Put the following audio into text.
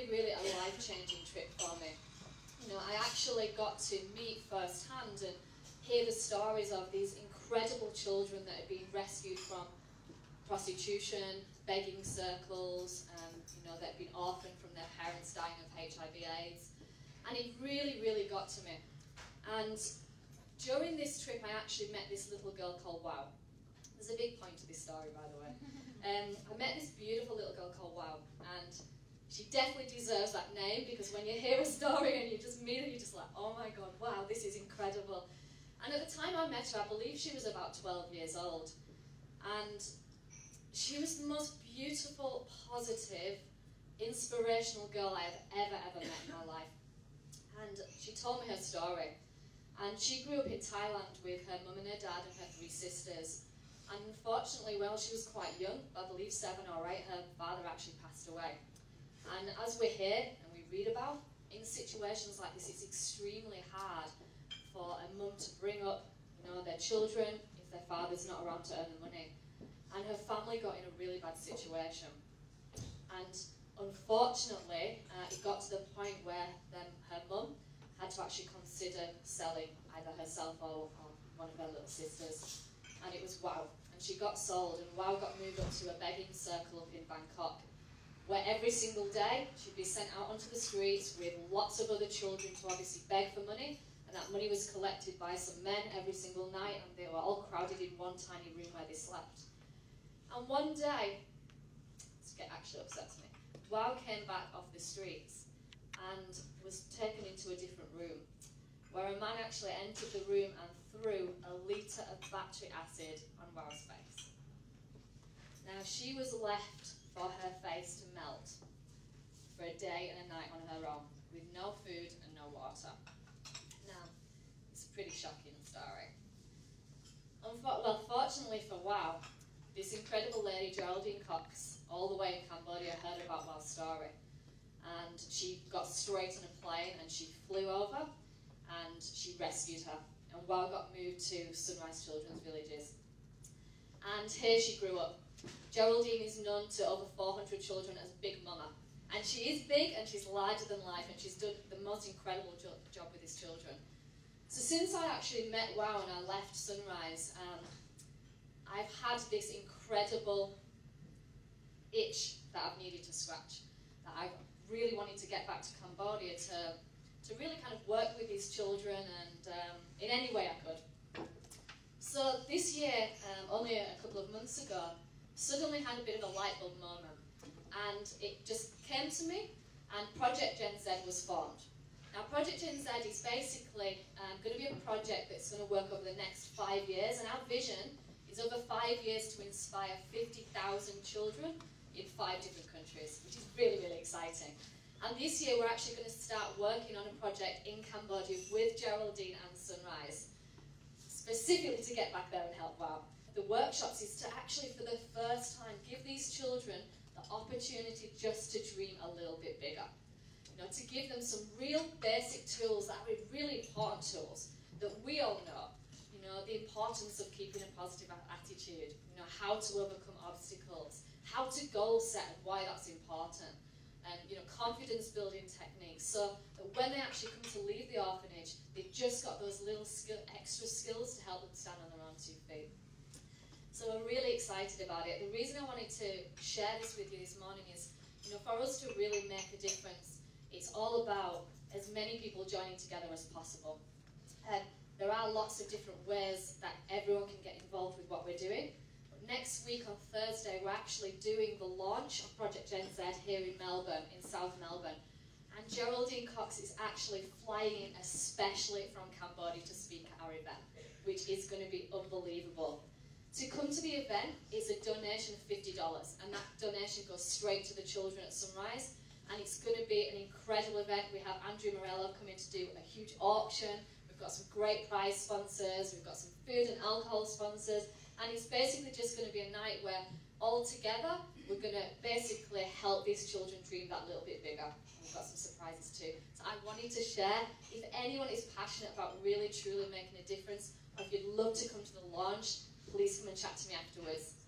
Really a life-changing trip for me. You know, I actually got to meet firsthand and hear the stories of these incredible children that had been rescued from prostitution, begging circles, you know, that had been orphaned from their parents dying of HIV/AIDS. And it really, really got to me. And during this trip, I actually met this little girl called Wow. There's a big point to this story, by the way. I met this beautiful little girl called Wow, and she definitely deserves that name, because when you hear a story and you just meet her, you're just like, oh my God, wow, this is incredible. And at the time I met her, I believe she was about 12 years old. And she was the most beautiful, positive, inspirational girl I have ever met in my life. And she told me her story. And she grew up in Thailand with her mum and her dad and her 3 sisters. And unfortunately, well, she was quite young, I believe 7 or 8, her father actually passed away. And as we hear and we read about, in situations like this, it's extremely hard for a mum to bring up, you know, their children if their father's not around to earn the money. And her family got in a really bad situation. And unfortunately, it got to the point where then her mum had to actually consider selling either herself or one of her little sisters. And it was Wow. And she got sold, and Wow got moved up to a begging circle up in Bangkok, where every single day she'd be sent out onto the streets with lots of other children to obviously beg for money, and that money was collected by some men every single night, and they were all crowded in one tiny room where they slept. And one day, this actually upsets me, Wow came back off the streets and was taken into a different room, where a man actually entered the room and threw a litre of battery acid on Wow's face. Now, she was left for her face to melt for a day and a night on her own, with no food and no water. Now, it's a pretty shocking story. Well, fortunately for Wow, this incredible lady, Geraldine Cox, all the way in Cambodia, heard about Wow's story. And she got straight on a plane and she flew over and she rescued her. And Wow got moved to Sunrise Children's Villages. And here she grew up. Geraldine is known to over 400 children as Big Mama. And she is big and she's larger than life, and she's done the most incredible job with these children. So since I actually met Wow and I left Sunrise, I've had this incredible itch that I've needed to scratch. That I've really wanted to get back to Cambodia to really kind of work with these children and in any way I could. So this year, only a couple of months ago, suddenly had a bit of a light bulb moment, and it just came to me, and Project Gen Z was formed. Now, Project Gen Z is basically going to be a project that's going to work over the next 5 years, and our vision is over 5 years to inspire 50,000 children in 5 different countries, which is really, really exciting. And this year we're actually going to start working on a project in Cambodia with Geraldine and Sunrise, specifically to get back there and help Wow. The workshops is to actually, for the first time, give these children the opportunity just to dream a little bit bigger. You know, to give them some real basic tools that are really important tools that we all know. You know, the importance of keeping a positive attitude, you know, how to overcome obstacles, how to goal set and why that's important, and, you know, confidence building techniques, so that when they actually come to leave the orphanage, they've just got those little extra skills to help them stand on their own 2 feet. So we're really excited about it. The reason I wanted to share this with you this morning is, you know, for us to really make a difference, it's all about as many people joining together as possible. There are lots of different ways that everyone can get involved with what we're doing. But next week on Thursday, we're actually doing the launch of Project Gen Z here in Melbourne, in South Melbourne. And Geraldine Cox is actually flying in especially from Cambodia to speak at our event, which is going to be unbelievable. To come to the event is a donation of $50, and that donation goes straight to the children at Sunrise. And it's going to be an incredible event. We have Andrew Morello coming to do a huge auction. We've got some great prize sponsors. We've got some food and alcohol sponsors. And it's basically just going to be a night where all together we're going to basically help these children dream that little bit bigger. And we've got some surprises too. So I wanted to share, if anyone is passionate about really truly making a difference, or if you'd love to come to the launch, please come and chat to me afterwards.